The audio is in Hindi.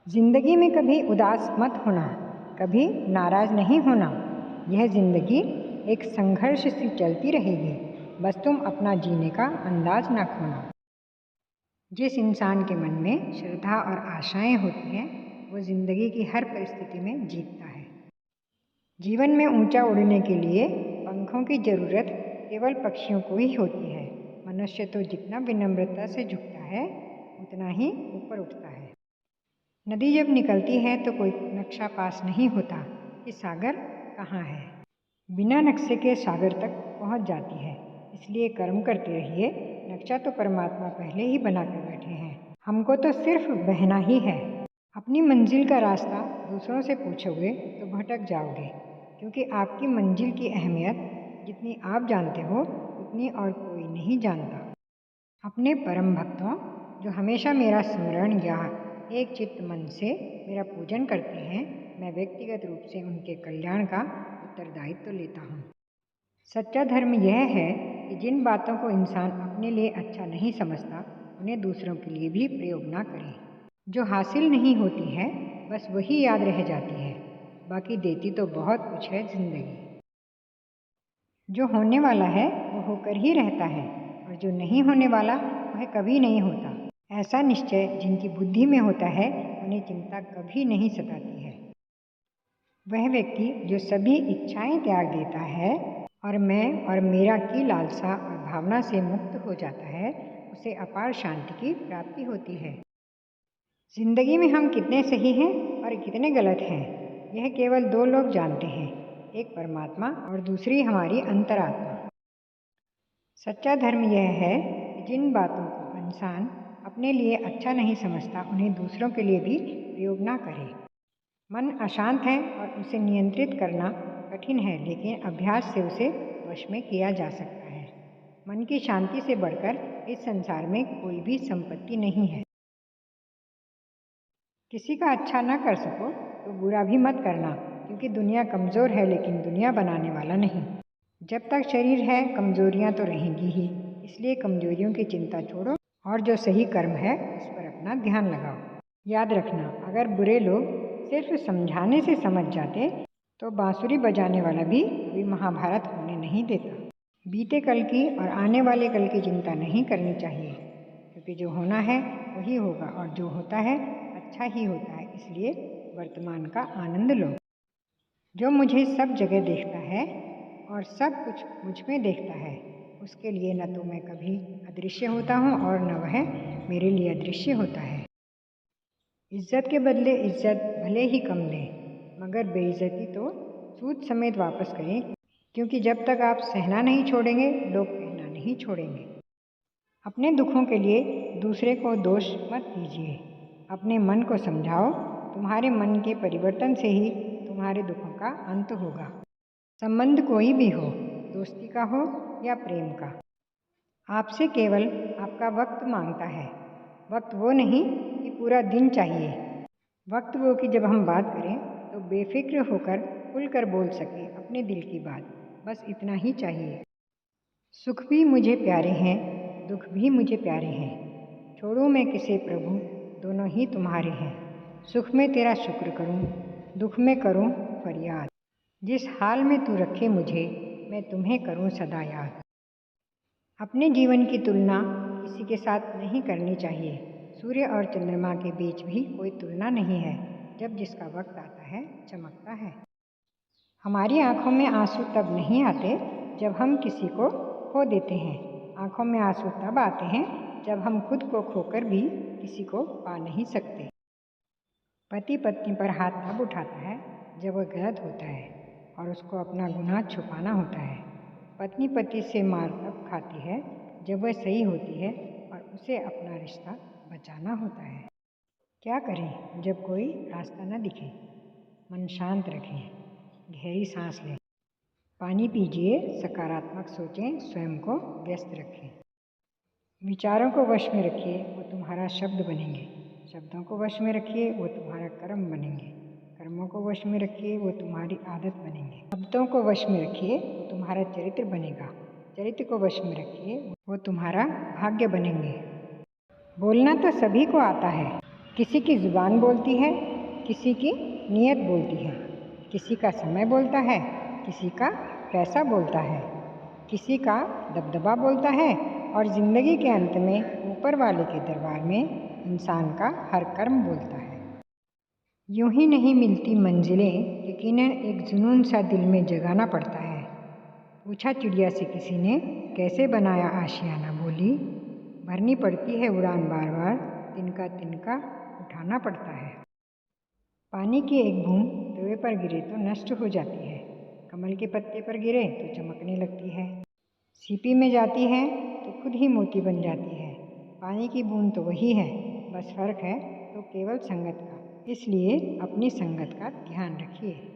जिंदगी में कभी उदास मत होना, कभी नाराज नहीं होना। यह जिंदगी एक संघर्ष सी चलती रहेगी, बस तुम अपना जीने का अंदाज ना खोना। जिस इंसान के मन में श्रद्धा और आशाएं होती हैं, वो जिंदगी की हर परिस्थिति में जीतता है। जीवन में ऊंचा उड़ने के लिए पंखों की जरूरत केवल पक्षियों को ही होती है। मनुष्य तो जितना विनम्रता से झुकता है, उतना ही ऊपर उठता है। नदी जब निकलती है तो कोई नक्शा पास नहीं होता कि सागर कहाँ है। बिना नक्शे के सागर तक पहुँच जाती है। इसलिए कर्म करते रहिए, नक्शा तो परमात्मा पहले ही बना कर बैठे हैं, हमको तो सिर्फ बहना ही है। अपनी मंजिल का रास्ता दूसरों से पूछोगे तो भटक जाओगे, क्योंकि आपकी मंजिल की अहमियत जितनी आप जानते हो उतनी और कोई नहीं जानता। अपने परम भक्तों जो हमेशा मेरा स्मरण या एक चित्त मन से मेरा पूजन करते हैं, मैं व्यक्तिगत रूप से उनके कल्याण का उत्तरदायित्व लेता हूँ। सच्चा धर्म यह है कि जिन बातों को इंसान अपने लिए अच्छा नहीं समझता, उन्हें दूसरों के लिए भी प्रयोग ना करे। जो हासिल नहीं होती है, बस वही याद रह जाती है। बाकी देती तो बहुत कुछ है जिंदगी। जो होने वाला है वो होकर ही रहता है, और जो नहीं होने वाला वह कभी नहीं होता। ऐसा निश्चय जिनकी बुद्धि में होता है, उन्हें चिंता कभी नहीं सताती है। वह व्यक्ति जो सभी इच्छाएं त्याग देता है और मैं और मेरा की लालसा और भावना से मुक्त हो जाता है, उसे अपार शांति की प्राप्ति होती है। जिंदगी में हम कितने सही हैं और कितने गलत हैं, यह केवल दो लोग जानते हैं, एक परमात्मा और दूसरी हमारी अंतरात्मा। सच्चा धर्म यह है कि जिन बातों को इंसान अपने लिए अच्छा नहीं समझता, उन्हें दूसरों के लिए भी प्रयोग ना करे। मन अशांत है और उसे नियंत्रित करना कठिन है, लेकिन अभ्यास से उसे वश में किया जा सकता है। मन की शांति से बढ़कर इस संसार में कोई भी संपत्ति नहीं है। किसी का अच्छा ना कर सको तो बुरा भी मत करना, क्योंकि दुनिया कमज़ोर है लेकिन दुनिया बनाने वाला नहीं। जब तक शरीर है कमज़ोरियाँ तो रहेंगी ही, इसलिए कमज़ोरियों की चिंता छोड़ो और जो सही कर्म है उस पर अपना ध्यान लगाओ। याद रखना, अगर बुरे लोग सिर्फ समझाने से समझ जाते तो बांसुरी बजाने वाला भी कभी महाभारत होने नहीं देता। बीते कल की और आने वाले कल की चिंता नहीं करनी चाहिए, क्योंकि जो होना है वही होगा और जो होता है अच्छा ही होता है। इसलिए वर्तमान का आनंद लो। जो मुझे सब जगह देखता है और सब कुछ मुझ में देखता है, उसके लिए न तो मैं कभी अदृश्य होता हूँ और न वह मेरे लिए अदृश्य होता है। इज्जत के बदले इज्जत भले ही कम दें, मगर बेइज्जती तो सूद समेत वापस करें, क्योंकि जब तक आप सहना नहीं छोड़ेंगे, लोग कहना नहीं छोड़ेंगे। अपने दुखों के लिए दूसरे को दोष मत दीजिए, अपने मन को समझाओ। तुम्हारे मन के परिवर्तन से ही तुम्हारे दुखों का अंत होगा। संबंध कोई भी हो, दोस्ती का हो या प्रेम का, आपसे केवल आपका वक्त मांगता है। वक्त वो नहीं कि पूरा दिन चाहिए, वक्त वो कि जब हम बात करें तो बेफिक्र होकर खुलकर बोल सके अपने दिल की बात, बस इतना ही चाहिए। सुख भी मुझे प्यारे हैं, दुख भी मुझे प्यारे हैं। छोड़ूं मैं किसे प्रभु, दोनों ही तुम्हारे हैं। सुख में तेरा शुक्र करूं, दुख में करूं फरियाद। जिस हाल में तू रखे मुझे, मैं तुम्हें करूं सदा याद। अपने जीवन की तुलना किसी के साथ नहीं करनी चाहिए। सूर्य और चंद्रमा के बीच भी कोई तुलना नहीं है। जब जिसका वक्त आता है चमकता है। हमारी आंखों में आंसू तब नहीं आते जब हम किसी को खो देते हैं। आंखों में आंसू तब आते हैं जब हम खुद को खोकर भी किसी को पा नहीं सकते। पति पत्नी पर हाथ तब उठाता है जब वह गलत होता है और उसको अपना गुनाह छुपाना होता है। पत्नी पति से मार तब खाती है जब वह सही होती है और उसे अपना रिश्ता बचाना होता है। क्या करें जब कोई रास्ता न दिखे? मन शांत रखें, गहरी सांस लें, पानी पीजिए, सकारात्मक सोचें, स्वयं को व्यस्त रखें। विचारों को वश में रखिए, वो तुम्हारा शब्द बनेंगे। शब्दों को वश में रखिए, वो तुम्हारा कर्म बनेंगे। कर्मों को वश में रखिए, वो तुम्हारी आदत बनेंगे। शब्दों को वश में रखिए, वो तुम्हारा चरित्र बनेगा। चरित्र को वश में रखिए, वो तुम्हारा भाग्य बनेंगे। बोलना तो सभी को आता है, किसी की ज़ुबान बोलती है, किसी की नीयत बोलती है, किसी का समय बोलता है, किसी का पैसा बोलता है, किसी का दबदबा बोलता है और ज़िंदगी के अंत में ऊपर वाले के दरबार में इंसान का हर कर्म बोलता है। यूं ही नहीं मिलती मंजिलें, यकीनन एक जुनून सा दिल में जगाना पड़ता है। पूछा चिड़िया से किसी ने, कैसे बनाया आशियाना, बोली भरनी पड़ती है उड़ान बार बार, तिनका तिनका उठाना पड़ता है। पानी की एक बूंद तवे पर गिरे तो नष्ट हो जाती है, कमल के पत्ते पर गिरे तो चमकने लगती है। सीपी में जाती है तो खुद ही मोती बन जाती है। पानी की बूंद तो वही है, बस फर्क है तो केवल संगत का। इसलिए अपनी संगत का ध्यान रखिए।